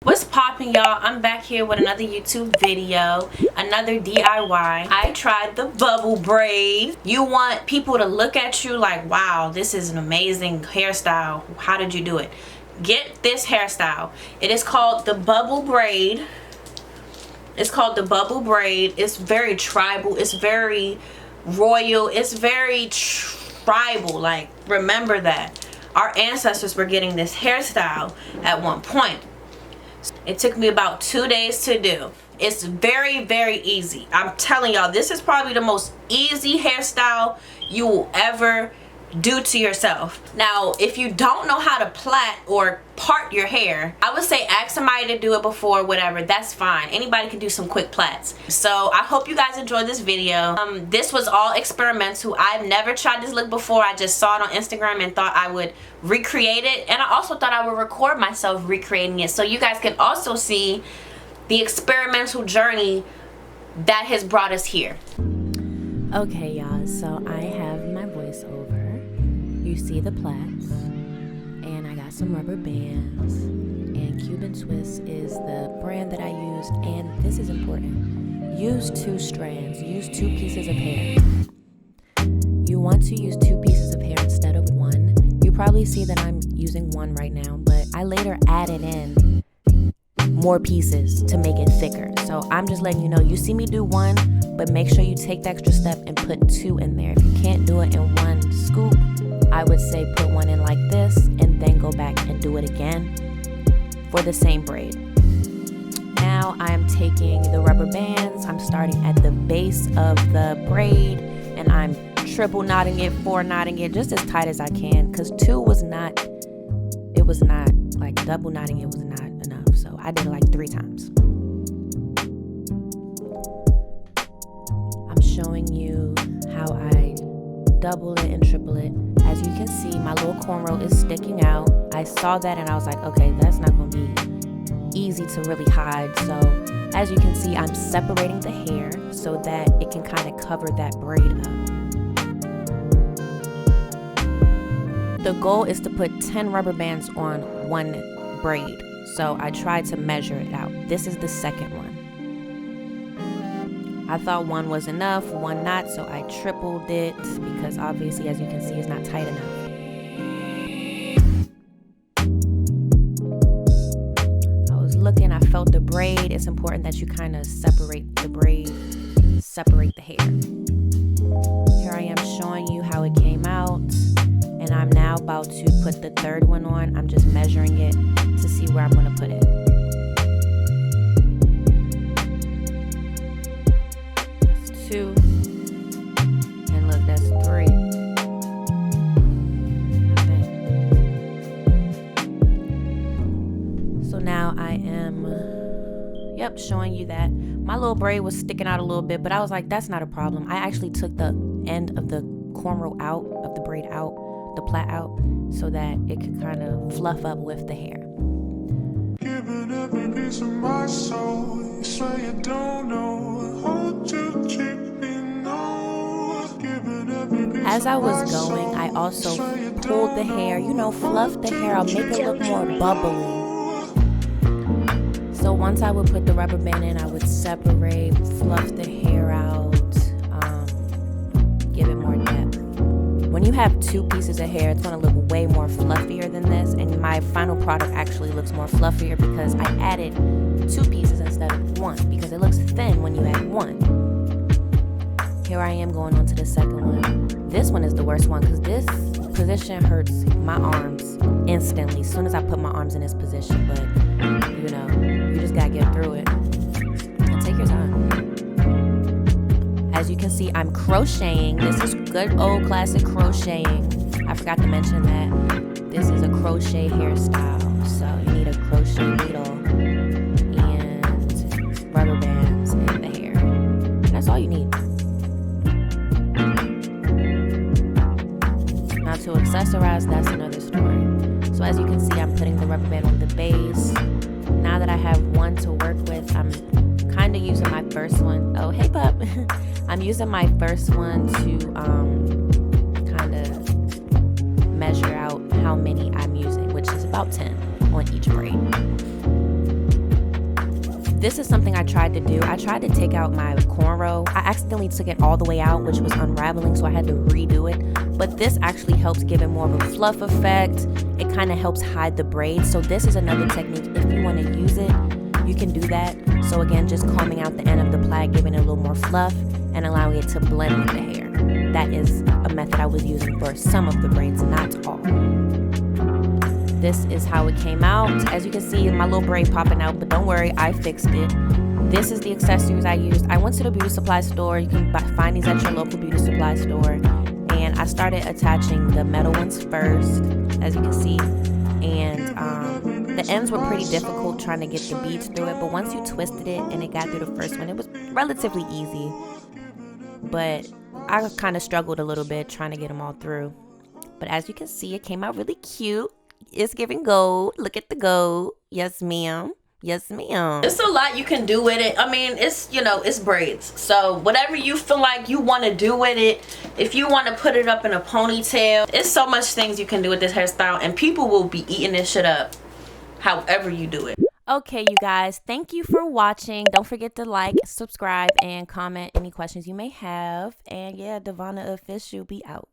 What's poppin', y'all? I'm back here with another YouTube video, another DIY. I tried the bubble braid. You want people to look at you like, wow, this is an amazing hairstyle. How did you do it? Get this hairstyle. It is called the bubble braid. It's called the bubble braid. It's very tribal. It's very royal. It's very tribal. Like, remember that. Our ancestors were getting this hairstyle at one point. It took me about 2 days to do. It's very, very easy. I'm telling y'all, this is probably the most easy hairstyle you will ever do to yourself. Now, if you don't know how to plait or part your hair, I would say ask somebody to do it before, whatever. That's fine. Anybody can do some quick plaits. So I hope you guys enjoyed this video. This was all experimental. I've never tried this look before. I just saw it on Instagram and thought I would recreate it, and I also thought I would record myself recreating it so you guys can also see the experimental journey that has brought us here. Okay, y'all, so I have my voiceover. You see the plaits, and I got some rubber bands, and Cuban Twist is the brand that I use, and this is important. Use 2 strands, use 2 pieces of hair. You want to use 2 pieces of hair instead of 1. You probably see that I'm using 1 right now, but I later added in more pieces to make it thicker. So I'm just letting you know, you see me do 1, but make sure you take the extra step and put 2 in there. If you can't do it in 1 scoop, I would say put 1 in like this and then go back and do it again for the same braid. Now I'm taking the rubber bands, I'm starting at the base of the braid, and I'm triple knotting it, 4 knotting it, just as tight as I can, because 2 was not, it was not, like double knotting it was not enough, so I did it like 3 times. I'm showing you how I double it and triple it. As you can see, my little cornrow is sticking out. I saw that and I was like, okay, that's not gonna be easy to really hide. So as you can see, I'm separating the hair so that it can kind of cover that braid up. The goal is to put 10 rubber bands on 1 braid. So I tried to measure it out. This is the second one. I thought 1 was enough, 1 not, so I tripled it because obviously, as you can see, it's not tight enough. I was looking, I felt the braid. It's important that you kind of separate the braid, separate the hair. Here I am showing you how it came out, and I'm now about to put the 3rd one on. I'm just measuring it to see where I'm gonna put it. That's 2, and look, that's 3. I think. So now I am, showing you that. My little braid was sticking out a little bit, but I was like, that's not a problem. I actually took the end of the cornrow out, of the braid out, the plait out, so that it could kind of fluff up with the hair. Giving every piece of my soul, you say you don't know, hold you, keep me know. Giving every piece as I was going, I also pulled the hair, you know, fluffed the hair, I'll make it look more bubbly. So once I would put the rubber band in, I would separate, fluff the hair out, give it more depth. When you have 2 pieces of hair, it's going to look way more fluffier than this, and my final product actually looks more fluffier because I added 2 pieces instead of 1, because it looks thin when you add 1. Here I am going on to the second one. This one is the worst one because this position hurts my arms instantly as soon as I put my arms in this position, but you know, you just gotta get through it and take your time. As you can see, I'm crocheting. This is good old classic crocheting. I forgot to mention that this is a crochet hairstyle, so you need a crochet needle and rubber bands in the hair. That's all you need. Now to accessorize, that's another story. So as you can see, I'm putting the rubber band on the base. Now that I have 1 to work with, I'm kind of using my first one. Oh, hey, pup. I'm using my first one to kind of measure out how many I'm using, which is about 10 on each braid. This is something I tried to do. I tried to take out my cornrow. I accidentally took it all the way out, which was unraveling, so I had to redo it. But this actually helps give it more of a fluff effect. It kind of helps hide the braids. So this is another technique. If you want to use it, you can do that. So again, just combing out the end of the plait, giving it a little more fluff and allowing it to blend with the hair. That is a method I was using for some of the braids, not all. This is how it came out. As you can see, my little braid popping out, but don't worry, I fixed it. This is the accessories I used. I went to the beauty supply store. You can find these at your local beauty supply store. And I started attaching the metal ones first, as you can see. And the ends were pretty difficult trying to get the beads through it. But once you twisted it and it got through the first one, it was relatively easy. But I kind of struggled a little bit trying to get them all through. But as you can see, it came out really cute. It's giving gold. Look at the gold. Yes, ma'am. Yes, ma'am. It's a lot you can do with it. I mean, it's, you know, it's braids. So whatever you feel like you want to do with it. If you want to put it up in a ponytail, it's so much things you can do with this hairstyle. And people will be eating this shit up however you do it. Okay, you guys. Thank you for watching. Don't forget to like, subscribe, and comment any questions you may have. And yeah, Devonna Official be out.